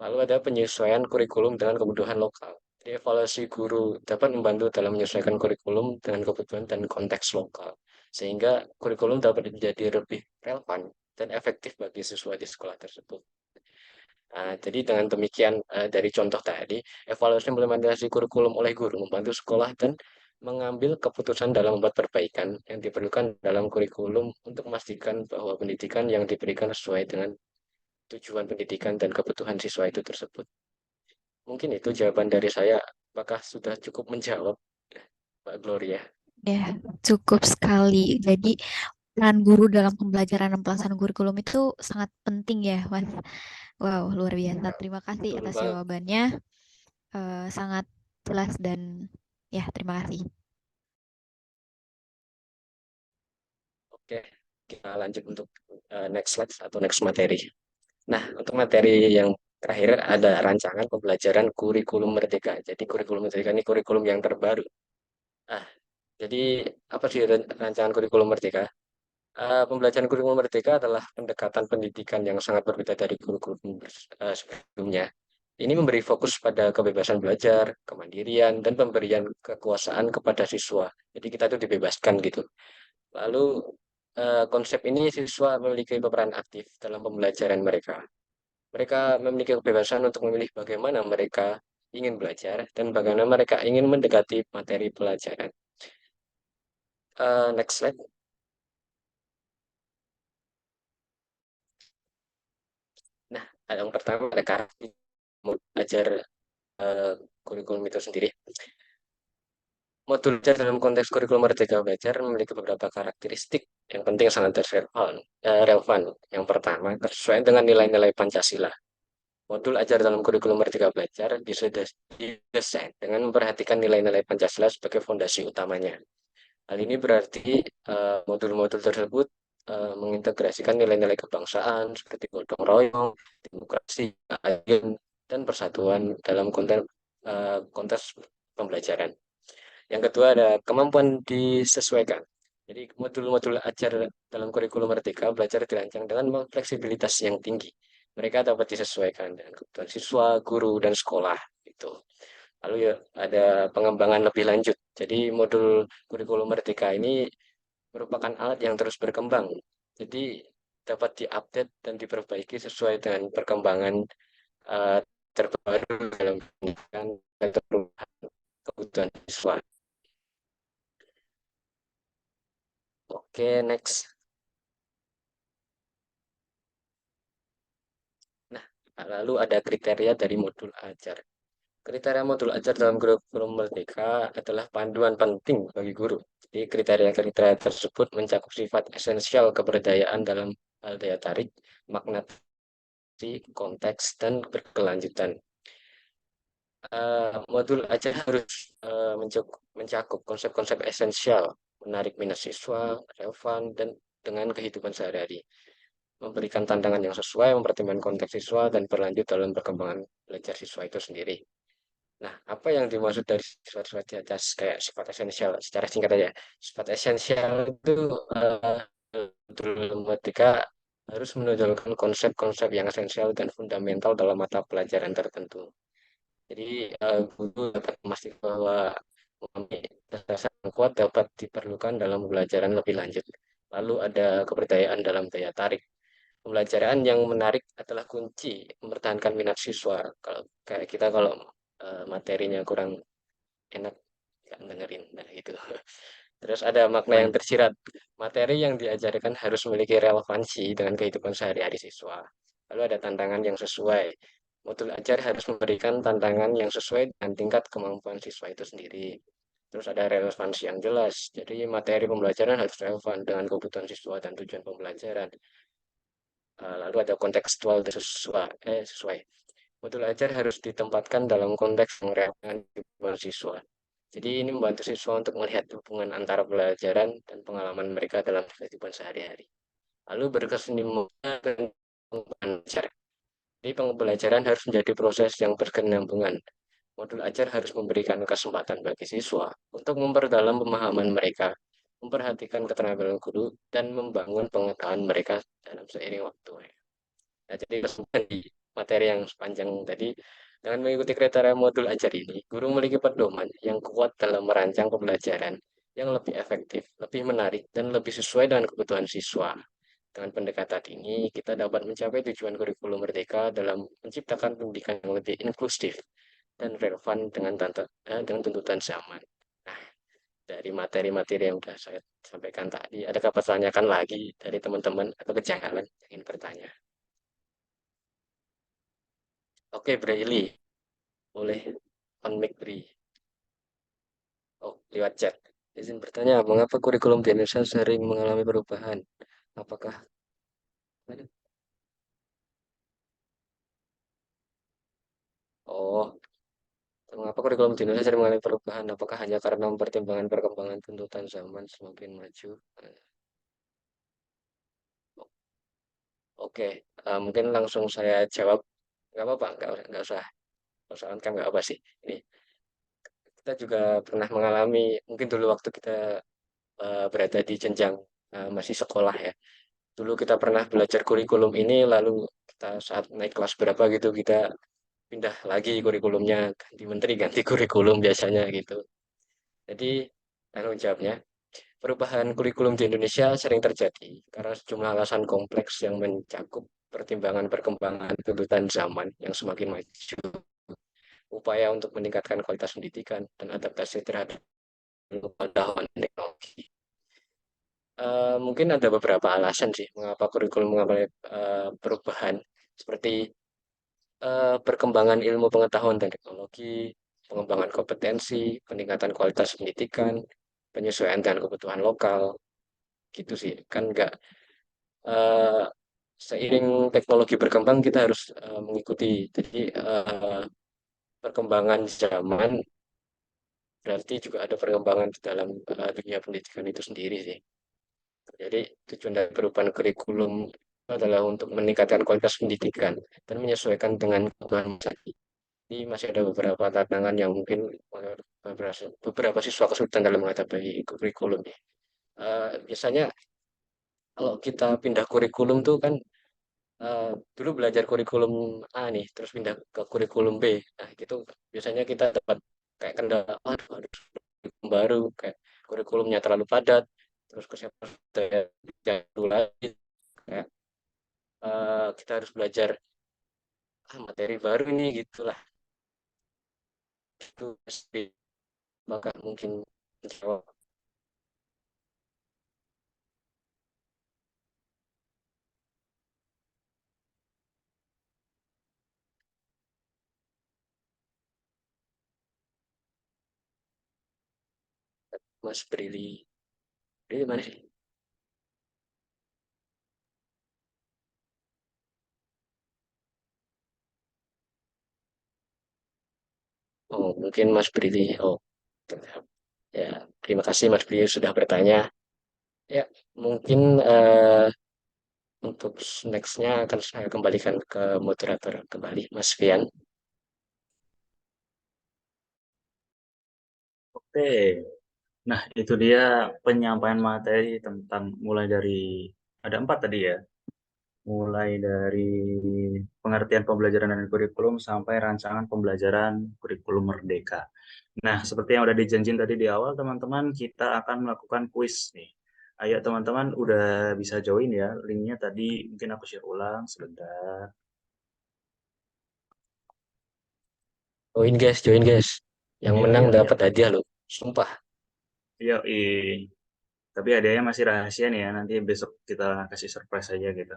Lalu ada penyesuaian kurikulum dengan kebutuhan lokal. Jadi evaluasi guru dapat membantu dalam menyesuaikan kurikulum dengan kebutuhan dan konteks lokal. Sehingga kurikulum dapat menjadi lebih relevan dan efektif bagi siswa di sekolah tersebut. Jadi dengan demikian dari contoh tadi, evaluasi implementasi kurikulum oleh guru membantu sekolah dan mengambil keputusan dalam membuat perbaikan yang diperlukan dalam kurikulum untuk memastikan bahwa pendidikan yang diberikan sesuai dengan tujuan pendidikan dan kebutuhan siswa itu tersebut. Mungkin itu jawaban dari saya. Apakah sudah cukup menjawab, Mbak Gloria? Ya, cukup sekali. Jadi, peran guru dalam pembelajaran dan pelaksanaan kurikulum itu sangat penting ya, Mas. Wow, luar biasa. Terima kasih Betul atas banget. jawabannya. Sangat jelas dan ya, terima kasih. Oke, kita lanjut untuk next slide atau next materi. Nah, untuk materi yang terakhir ada rancangan pembelajaran kurikulum merdeka. Jadi kurikulum merdeka ini kurikulum yang terbaru. Ah, jadi apa sih rancangan kurikulum merdeka? Pembelajaran kurikulum merdeka adalah pendekatan pendidikan yang sangat berbeda dari kurikulum sebelumnya. Ini memberi fokus pada kebebasan belajar, kemandirian, dan pemberian kekuasaan kepada siswa. Jadi kita itu dibebaskan gitu. Lalu konsep ini siswa memiliki peran aktif dalam pembelajaran mereka. Mereka memiliki kebebasan untuk memilih bagaimana mereka ingin belajar dan bagaimana mereka ingin mendekati materi pelajaran. Next slide. Nah, yang pertama ada karakter belajar kurikulum itu sendiri. Modul belajar dalam konteks kurikulum Merdeka Belajar memiliki beberapa karakteristik yang penting sangat relevan. Yang pertama, sesuai dengan nilai-nilai Pancasila. Modul ajar dalam kurikulum Merdeka Belajar didesain dengan memperhatikan nilai-nilai Pancasila sebagai fondasi utamanya. Hal ini berarti modul-modul tersebut mengintegrasikan nilai-nilai kebangsaan seperti gotong royong, demokrasi, keadilan, dan persatuan dalam konteks pembelajaran. Yang kedua ada kemampuan disesuaikan. Jadi modul-modul ajar dalam kurikulum Merdeka Belajar dirancang dengan fleksibilitas yang tinggi. Mereka dapat disesuaikan dengan kebutuhan siswa, guru, dan sekolah. Itu. Lalu ya ada pengembangan lebih lanjut. Jadi modul kurikulum Merdeka ini merupakan alat yang terus berkembang. Jadi dapat diupdate dan diperbaiki sesuai dengan perkembangan terbaru dalam pendidikan dan perubahan kebutuhan siswa. Oke, next. Nah, lalu ada kriteria dari modul ajar. Kriteria modul ajar dalam kurikulum Merdeka adalah panduan penting bagi guru. Jadi kriteria-kriteria tersebut mencakup sifat esensial keberdayaan dalam hal daya tarik, makna, konteks, dan berkelanjutan. Modul ajar harus mencakup konsep-konsep esensial, menarik minat siswa, relevan, dan dengan kehidupan sehari-hari. Memberikan tantangan yang sesuai, mempertimbangkan konteks siswa, dan berlanjut dalam perkembangan belajar siswa itu sendiri. Nah, apa yang dimaksud dari sifat-sifat di atas kayak sifat esensial? Secara singkat aja, sifat esensial itu ketika harus menonjolkan konsep-konsep yang esensial dan fundamental dalam mata pelajaran tertentu. Jadi guru dapat memastikan bahwa dasar yang kuat dapat diperlukan dalam pembelajaran lebih lanjut. Lalu ada keberdayaan dalam daya tarik. Pembelajaran yang menarik adalah kunci mempertahankan minat siswa. Kalau kayak kita kalau materinya kurang enak nggak dengerin, nah itu. Terus ada makna yang tersirat. Materi yang diajarkan harus memiliki relevansi dengan kehidupan sehari-hari siswa. Lalu ada tantangan yang sesuai. Modul ajar harus memberikan tantangan yang sesuai dengan tingkat kemampuan siswa itu sendiri. Terus ada relevansi yang jelas. Jadi materi pembelajaran harus relevan dengan kebutuhan siswa dan tujuan pembelajaran. Lalu ada kontekstual sesuai. Modul ajar harus ditempatkan dalam konteks yang relevan dengan kehidupan siswa. Jadi ini membantu siswa untuk melihat hubungan antara pelajaran dan pengalaman mereka dalam kehidupan sehari-hari. Lalu berkesinambungan dengan pembelajaran. Jadi pembelajaran harus menjadi proses yang berkesinambungan. Modul ajar harus memberikan kesempatan bagi siswa untuk memperdalam pemahaman mereka, memperhatikan keterampilan guru, dan membangun pengetahuan mereka dalam seiring waktu. Nah, jadi kesimpulan di materi yang sepanjang tadi, dengan mengikuti kriteria modul ajar ini, guru memiliki pedoman yang kuat dalam merancang pembelajaran yang lebih efektif, lebih menarik, dan lebih sesuai dengan kebutuhan siswa. Dengan pendekatan ini, kita dapat mencapai tujuan kurikulum Merdeka dalam menciptakan pendidikan yang lebih inklusif dan relevan dengan tuntutan zaman. Nah, dari materi-materi yang sudah saya sampaikan tadi, adakah pertanyaan lagi dari teman-teman atau kejanggalan yang ingin bertanya? Oke, Braille. Boleh on mic Bri. Oh, lewat chat. Izin bertanya, mengapa kurikulum di Indonesia sering mengalami perubahan? Apakah Oh, mengapa kurikulum di Indonesia sering mengalami perubahan? Apakah hanya karena mempertimbangkan perkembangan tuntutan zaman semakin maju? Oke, mungkin langsung saya jawab. Nggak apa-apa, nggak usah. Persoalan kan nggak apa sih. Ini kita juga pernah mengalami, mungkin dulu waktu kita berada di jenjang masih sekolah ya. Dulu kita pernah belajar kurikulum ini, lalu kita saat naik kelas berapa gitu, kita pindah lagi kurikulumnya, ganti menteri, ganti kurikulum biasanya gitu. Jadi, tanggung jawabnya, perubahan kurikulum di Indonesia sering terjadi karena sejumlah alasan kompleks yang mencakup pertimbangan perkembangan tuntutan zaman yang semakin maju, upaya untuk meningkatkan kualitas pendidikan, dan adaptasi terhadap pengetahuan teknologi. Mungkin ada beberapa alasan sih mengapa kurikulum mengalami perubahan, seperti perkembangan ilmu pengetahuan dan teknologi, pengembangan kompetensi, peningkatan kualitas pendidikan, penyesuaian dengan kebutuhan lokal, gitu sih. Kan nggak eh, seiring teknologi berkembang kita harus mengikuti. Jadi perkembangan zaman berarti juga ada perkembangan di dalam dunia pendidikan itu sendiri sih. Jadi tujuan dari perubahan kurikulum adalah untuk meningkatkan kualitas pendidikan dan menyesuaikan dengan kebutuhan masa kini. Jadi masih ada beberapa tantangan yang mungkin beberapa siswa kesulitan dalam menghadapi kurikulum. Biasanya kalau kita pindah kurikulum tuh kan dulu belajar kurikulum A nih, terus pindah ke kurikulum B. Nah, gitu biasanya kita dapat kayak kendala, aduh, kurikulum baru, kayak kurikulumnya terlalu padat, terus kesiapan yang dulu lagi kayak kita harus belajar materi baru ini gitulah itu pasti bakal mungkin menjawab Mas Brili. Brili mana sih? Oh, mungkin Mas Brili. Oh, ya, terima kasih Mas Brili sudah bertanya. Ya, mungkin untuk nextnya akan saya kembalikan ke moderator kembali, Mas Fian. Oke, nah itu dia penyampaian materi tentang mulai dari ada 4 tadi ya, mulai dari pengertian pembelajaran dan kurikulum sampai rancangan pembelajaran kurikulum merdeka. Nah, seperti yang udah dijanjin tadi di awal, teman-teman, kita akan melakukan kuis nih. Ayo teman-teman udah bisa join ya, linknya tadi mungkin aku share ulang sebentar. Join guys. Yang Ayo, menang ayo, ayo. dapat hadiah loh. Sumpah. Ayo, tapi adanya masih rahasia nih ya, nanti besok kita kasih surprise aja gitu.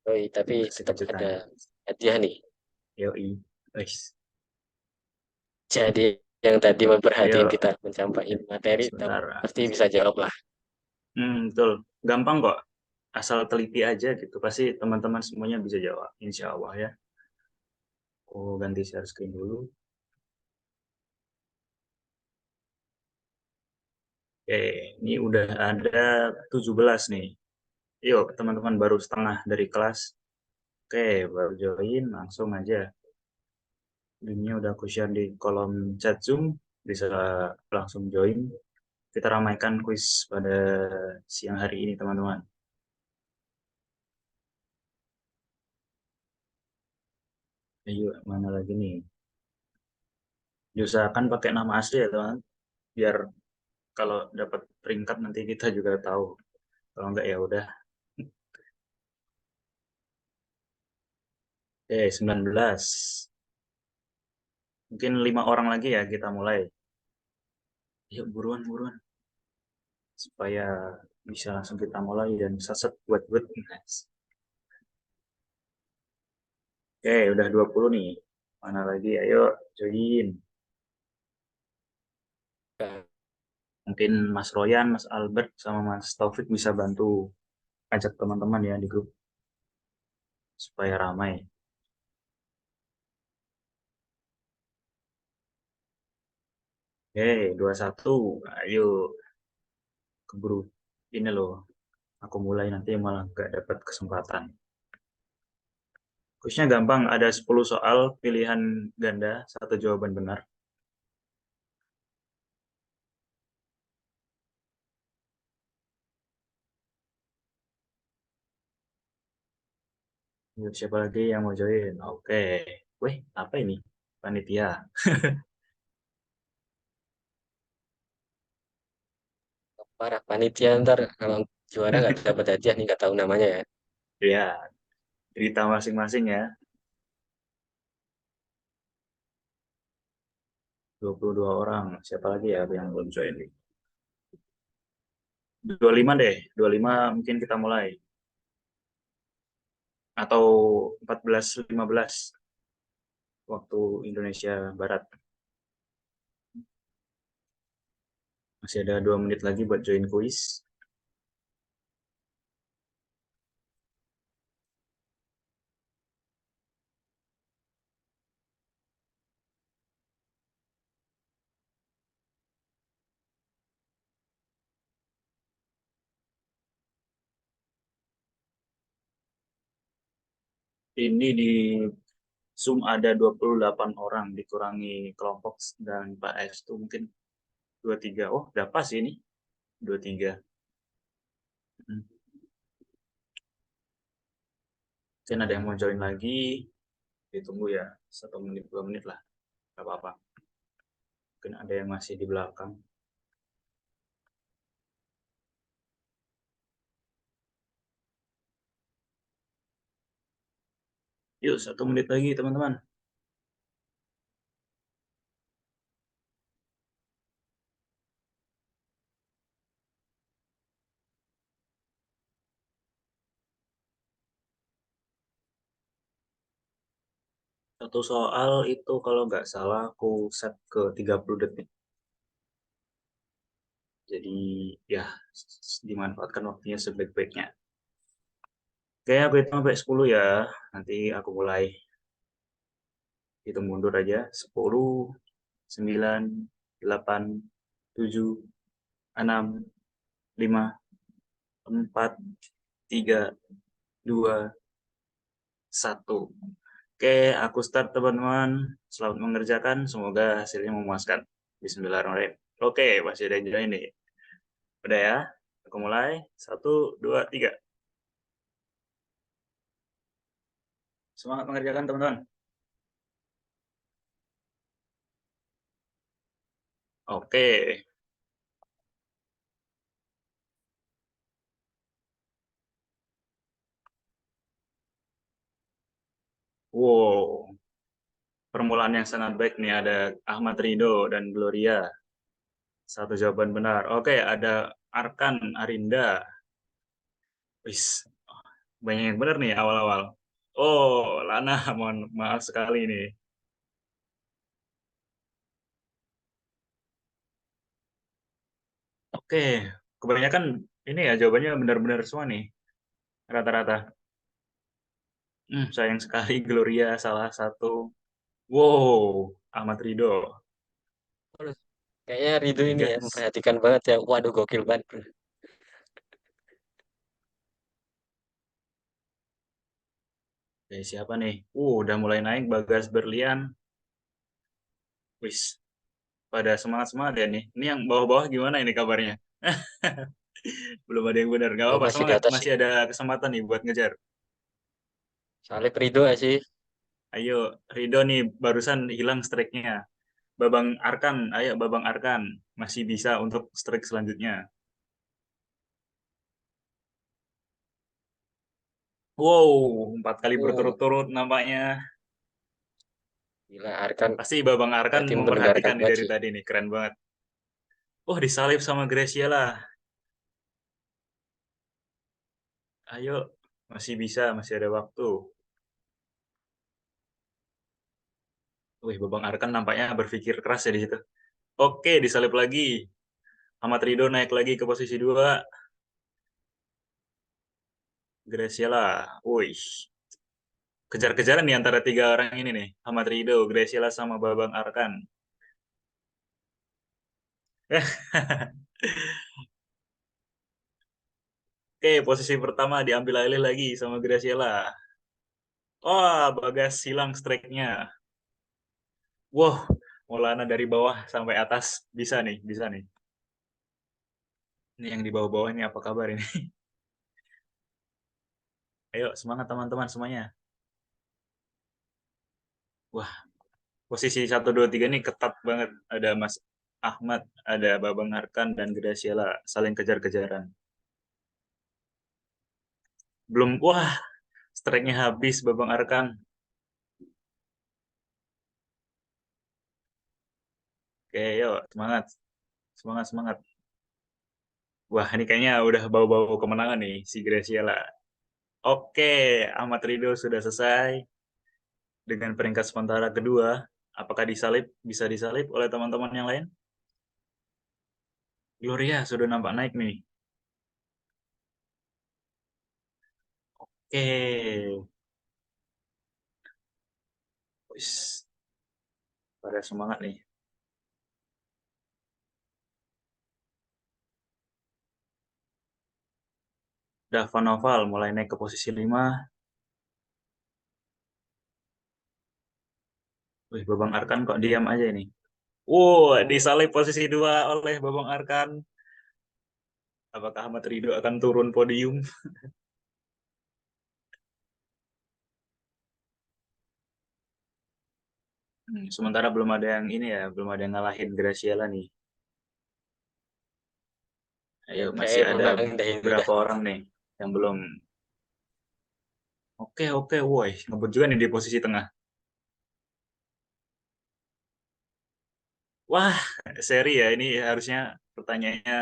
Tapi Kasih tetap kejutan. ada hadiah nih. Yo, guys. Jadi yang tadi memperhatiin Ayo, kita mencapai materi, sebentar. pasti bisa jawab lah. Betul. Gampang kok. Asal teliti aja gitu. Pasti teman-teman semuanya bisa jawab. Insya Allah ya. Oh, ganti share screen dulu. Oke, ini udah ada 17 nih. Yuk, teman-teman baru setengah dari kelas. Oke, baru join, langsung aja. Linknya udah aku share di kolom chat Zoom. Bisa langsung join. Kita ramaikan kuis pada siang hari ini, teman-teman. Ayo, mana lagi nih? Diusahakan pakai nama asli ya, teman. Biar kalau dapat peringkat nanti kita juga tahu. Kalau enggak ya udah. Oke, 19. Mungkin 5 orang lagi ya kita mulai. Yuk buruan buruan supaya bisa langsung kita mulai dan saset buat nice. Oke, udah 20 nih. Mana lagi? Ayo join. Mungkin Mas Royan, Mas Albert sama Mas Taufik bisa bantu ajak teman-teman ya di grup supaya ramai. Oke, 21. Ayo keburu ini loh. Aku mulai nanti malah nggak dapat kesempatan. Kuisnya gampang, ada 10 soal pilihan ganda, satu jawaban benar. Yuk, siapa lagi yang mau join? Oke. Wih, apa ini? Panitia. Para panitia ntar kalau juara nggak dapat hadiah nih nggak tahu namanya ya. Ya, cerita masing-masing ya. 22 orang. Siapa lagi ya yang belum join? 25 deh. 25 mungkin kita mulai. Atau 14.15 waktu Indonesia Barat. Masih ada 2 menit lagi buat join kuis. Ini di Zoom ada 28 orang dikurangi kelompok dan Pak S itu mungkin 23. Oh, udah pas ini. 23. Hmm. Mungkin ada yang mau join lagi. Ditunggu ya. 1 menit, 2 menit lah. Gak apa-apa. Mungkin ada yang masih di belakang. Yuk, 1 menit lagi, teman-teman. Satu soal itu kalau nggak salah aku set ke 30 detik. Jadi ya dimanfaatkan waktunya sebaik-baiknya. Oke, aku hitung sampai 10 ya. Nanti aku mulai hitung mundur aja. 10, 9, 8, 7, 6, 5, 4, 3, 2, 1. Oke, aku start teman-teman. Selamat mengerjakan. Semoga hasilnya memuaskan. Bismillahirrahmanirrahim. Oke, masih ada yang join nih. Udah ya? Aku mulai. 1, 2, 3. Semangat mengerjakan teman-teman. Oke. Wow. Permulaan yang sangat baik nih. Ada Ahmad Rido dan Gloria. Satu jawaban benar. Oke, ada Arkan Arinda. Wis, banyak yang benar nih awal-awal. Oh, Lana, mohon maaf sekali nih. Oke, kebanyakan ini ya jawabannya benar-benar semua nih, rata-rata. Sayang sekali Gloria salah satu. Wow, Ahmad Rido. Kayaknya Ridho Oke ini ya guys. memperhatikan banget ya. Waduh, gokil banget, bro. Oke, siapa nih? Udah mulai naik Bagas Berlian. Wis, pada semangat-semangat ya nih. Ini yang bawah-bawah gimana ini kabarnya? Belum ada yang benar. Gak Oh, apa-apa, masih di semangat. atas sih. Masih ada kesempatan nih buat ngejar. Salib Ridho nggak sih? Ayo, Rido nih barusan hilang strike-nya. Babang Arkan, ayo Babang Arkan. Masih bisa untuk strike selanjutnya. Wow, 4 kali Oh, berturut-turut nampaknya. gila, Arkan Pasti Babang Arkan berarti mendengarkan memperhatikan nih banget dari sih. tadi nih. Keren banget. Oh, disalib sama Graciela. Ayo, masih bisa, masih ada waktu. Wih, Babang Arkan nampaknya berpikir keras ya di situ. Oke, disalib lagi. Ahmad Rido naik lagi ke posisi 2. Graciela. Wih, kejar-kejaran nih antara 3 orang ini nih. Ahmad Rido, Graciela, sama Babang Arkan. Oke, posisi pertama diambil alih lagi sama Graciela. Wah, Bagas hilang strike-nya. Wow, Maulana dari bawah sampai atas. Bisa nih, bisa nih. Ini yang di bawah-bawah ini apa kabar ini? Ayo, semangat teman-teman semuanya. Wah, posisi 1, 2, 3 ini ketat banget. Ada Mas Ahmad, ada Babang Arkan, dan Graciela saling kejar-kejaran. Belum, wah, strike-nya habis Babang Arkan. Oke, yuk, semangat. Semangat, semangat. Wah, ini kayaknya udah bau-bau kemenangan nih, si Graciela. Oke, Ahmad Rido sudah selesai dengan peringkat sementara kedua. Apakah disalib, bisa disalib oleh teman-teman yang lain? Gloria sudah nampak naik nih. Oke, wis, pada semangat nih. Dava Noval mulai naik ke posisi 5. Wih, Babang Arkan kok diam aja ini. Disalib posisi 2 oleh Babang Arkan. Apakah Ahmad Rido akan turun podium? Sementara belum ada yang ini ya, belum ada yang ngalahin Graciela nih. Ayo, masih Kayak ada menang dah itu dah. berapa orang nih yang belum. Oke, woi, ngebut juga nih di posisi tengah. Wah, seri ya, ini harusnya pertanyaannya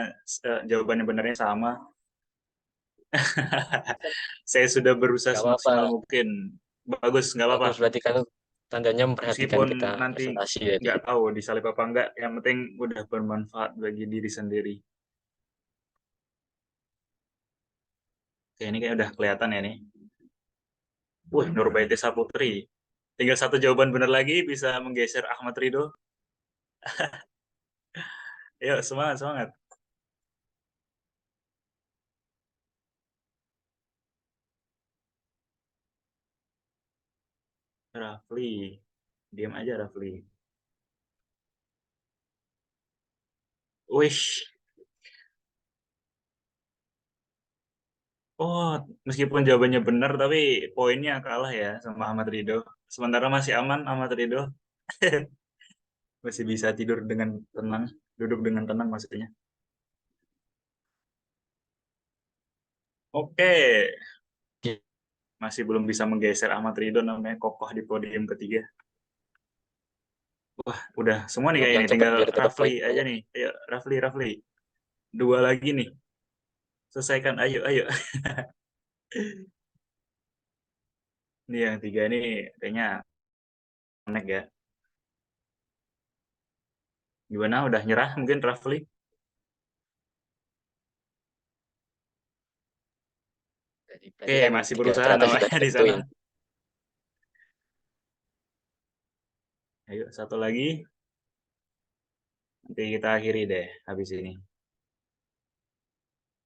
jawabannya benarnya sama. Saya sudah berusaha Gak apa-apa, semaksimal mungkin. Bagus, nggak apa-apa. bagus berarti kan tandanya memperhatikan Meskipun kita nanti presentasi jadi. nggak tahu disalip apa enggak, yang penting udah bermanfaat bagi diri sendiri. Oke, ini kayak udah kelihatan ya nih. Wih, Nurbaiti Saputri. Tinggal satu jawaban benar lagi bisa menggeser Ahmad Ridho. Yuk, semangat, semangat. Rafli. Diam aja, Rafli. Wih. Oh, meskipun jawabannya benar, tapi poinnya kalah ya sama Ahmad Ridho. Sementara masih aman Ahmad Ridho. Masih bisa tidur dengan tenang. Duduk dengan tenang maksudnya. Oke. Masih belum bisa menggeser Ahmad Ridho, namanya kokoh di podium ketiga. Wah, udah semua nih Jawab kayak yang ini. cepat Tinggal biar tetap Rafli poin aja banyak. nih. Ayo, Rafli. Dua lagi nih. Selesaikan, ayo. Ini yang tiga ini kayaknya connect ya. Gimana, udah nyerah mungkin Rafli? Jadi Oke, berarti kan masih tiga berusaha teratas sudah namanya di sana. ditentuin. Ayo, satu lagi. Nanti kita akhiri deh habis ini.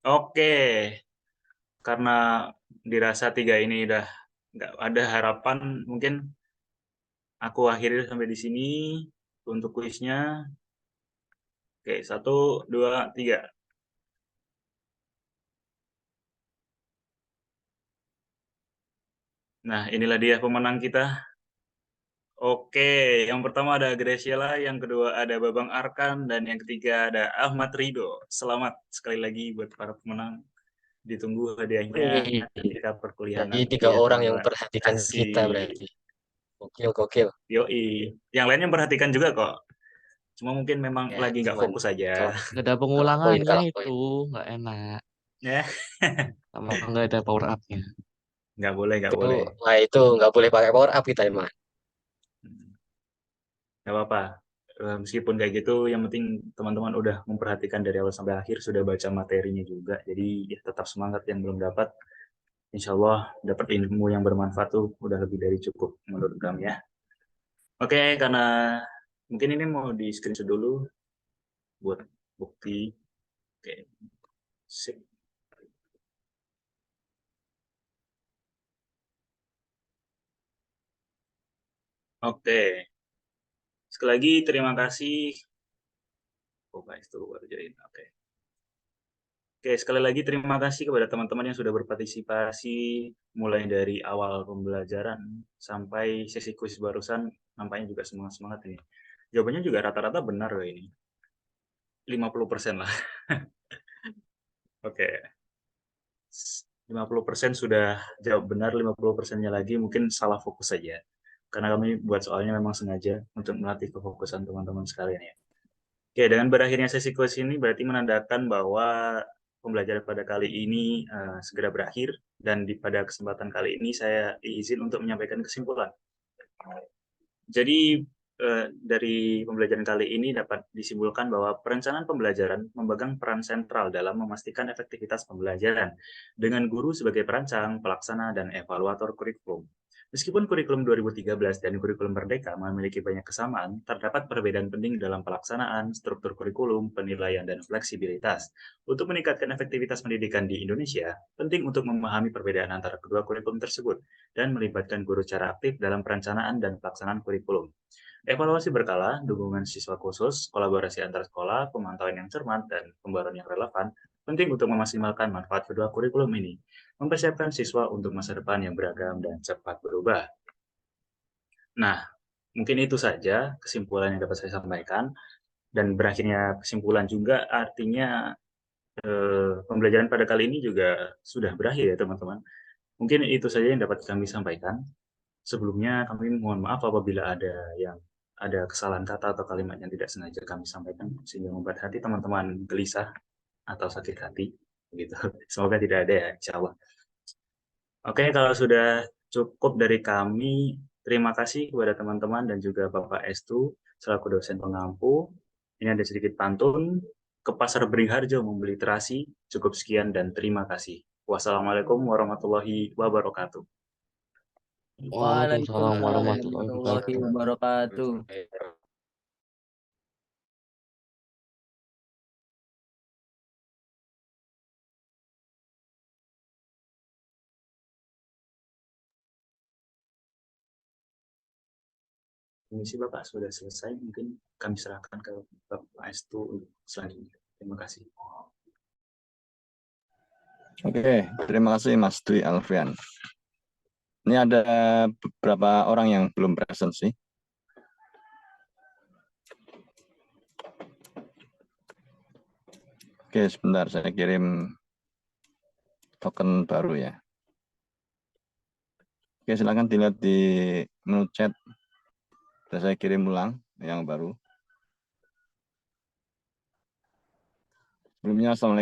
Oke, karena dirasa tiga ini udah nggak ada harapan, mungkin aku akhiri sampai di sini untuk kuisnya. Oke, 1, 2, 3. Nah, inilah dia pemenang kita. Oke, yang pertama ada Graciela, yang kedua ada Babang Arkan, dan yang ketiga ada Ahmad Ridho. Selamat sekali lagi buat para pemenang. Ditunggu hadiahnya Wih, ketika perkuliahan jadi nanti 3 ya orang yang teman-teman. perhatikan kita Asik. berarti. Gokil. Yoi. Yang lainnya memperhatikan juga kok. Cuma mungkin memang Ya, lagi nggak cuman fokus aja. kalah, Nggak ada kalah poin, pengulangannya kalah poin. itu, nggak enak. Ya, Sama nggak ada power up-nya. nggak boleh. Wah itu nggak boleh pakai power up kita emang. Nggak apa-apa. Meskipun kayak gitu, yang penting teman-teman udah memperhatikan dari awal sampai akhir, sudah baca materinya juga. Jadi ya tetap semangat yang belum dapat. Insya Allah dapat ilmu yang bermanfaat tuh udah lebih dari cukup menurut kami ya. Oke, karena mungkin ini mau di screenshot dulu buat bukti. Oke, sip. Oke, sekali lagi terima kasih. Oh, guys, tuh baru jadi. Oke, sekali lagi terima kasih kepada teman-teman yang sudah berpartisipasi mulai dari awal pembelajaran sampai sesi kuis barusan, nampaknya juga semangat-semangat ini. Jawabannya juga rata-rata benar loh ini. 50% lah. Oke. 50% sudah jawab benar, 50%-nya lagi mungkin salah fokus saja. Karena kami buat soalnya memang sengaja untuk melatih kefokusan teman-teman sekalian ya. Oke, dengan berakhirnya sesi kuis ini berarti menandakan bahwa pembelajaran pada kali ini segera berakhir dan pada kesempatan kali ini saya izin untuk menyampaikan kesimpulan. Jadi dari pembelajaran kali ini dapat disimpulkan bahwa perencanaan pembelajaran memegang peran sentral dalam memastikan efektivitas pembelajaran dengan guru sebagai perancang, pelaksana, dan evaluator kurikulum. Meskipun kurikulum 2013 dan kurikulum Merdeka memiliki banyak kesamaan, terdapat perbedaan penting dalam pelaksanaan, struktur kurikulum, penilaian, dan fleksibilitas. Untuk meningkatkan efektivitas pendidikan di Indonesia, penting untuk memahami perbedaan antara kedua kurikulum tersebut dan melibatkan guru secara aktif dalam perencanaan dan pelaksanaan kurikulum. Evaluasi berkala, dukungan siswa khusus, kolaborasi antar sekolah, pemantauan yang cermat, dan pembaruan yang relevan penting untuk memaksimalkan manfaat kedua kurikulum ini, mempersiapkan siswa untuk masa depan yang beragam dan cepat berubah. Nah, mungkin itu saja kesimpulan yang dapat saya sampaikan, dan berakhirnya kesimpulan juga artinya pembelajaran pada kali ini juga sudah berakhir ya teman-teman. Mungkin itu saja yang dapat kami sampaikan. Sebelumnya kami mohon maaf apabila ada kesalahan kata atau kalimat yang tidak sengaja kami sampaikan sehingga membuat hati teman-teman gelisah atau sakit hati gitu. Semoga tidak ada ya, insya Allah. Oke, kalau sudah cukup dari kami, terima kasih kepada teman-teman dan juga Bapak Estu selaku dosen pengampu. Ini ada sedikit pantun. Ke pasar Beringharjo membeli terasi. Cukup sekian dan terima kasih. Wassalamualaikum warahmatullahi wabarakatuh. Waalaikumsalam Waalaikumsalam warahmatullahi warahmatullahi wabarakatuh. wabarakatuh. Misi Bapak sudah selesai, mungkin kami serahkan ke Bapak Estu untuk selanjutnya. Terima kasih. Oke, terima kasih Mas Dwi Alfian. Ini ada beberapa orang yang belum present sih. Oke, sebentar saya kirim token baru ya. Oke, silakan dilihat di menu chat. Sudah saya kirim ulang yang baru. Sebelumnya, assalamualaikum.